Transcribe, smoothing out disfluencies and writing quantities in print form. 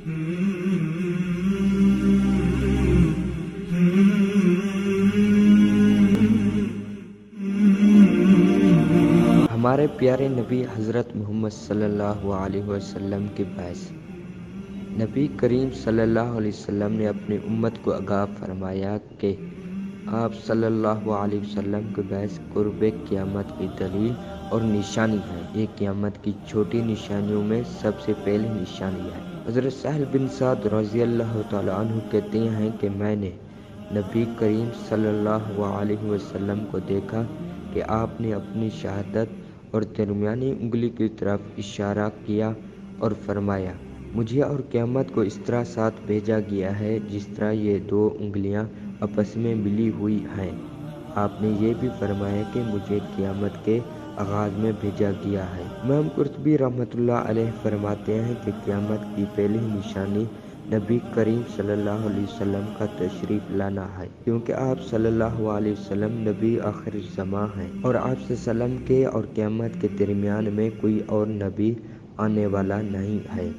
ہمارے پیارے نبی حضرت محمد صلی اللہ علیہ وسلم کے باعث نبی کریم صلی اللہ علیہ وسلم نے اپنی امت کو آگاہ فرمایا کہ آپ صلی اللہ علیہ وسلم کے باعث قرب قیامت کی دلیل اور نشانی ہے۔ یہ قیامت کی چھوٹی نشانیوں میں سب سے پہلی نشانی ہے۔ حضرت سہل بن سعد رضی اللہ تعالیٰ عنہ کہتے ہیں کہ میں نے نبی کریم صلی اللہ علیہ وسلم کو دیکھا کہ آپ نے اپنی شہادت اور درمیانی انگلی کی طرف اشارہ کیا اور فرمایا، مجھے اور قیامت کو اس طرح ساتھ بھیجا گیا ہے جس طرح یہ دو انگلیاں آپس میں ملی ہوئی ہیں۔ آپ نے یہ بھی فرمایا کہ مجھے قیامت کے آغاز میں بھیجا گیا ہے۔ امام قرطبی رحمۃ اللہ علیہ فرماتے ہیں کہ قیامت کی پہلی نشانی نبی کریم صلی اللہ علیہ وسلم کا تشریف لانا ہے، کیونکہ آپ صلی اللہ علیہ وسلم نبی آخر الزماں ہیں اور آپ صلی اللہ علیہ وسلم کے اور قیامت کے درمیان میں کوئی اور نبی آنے والا نہیں ہے۔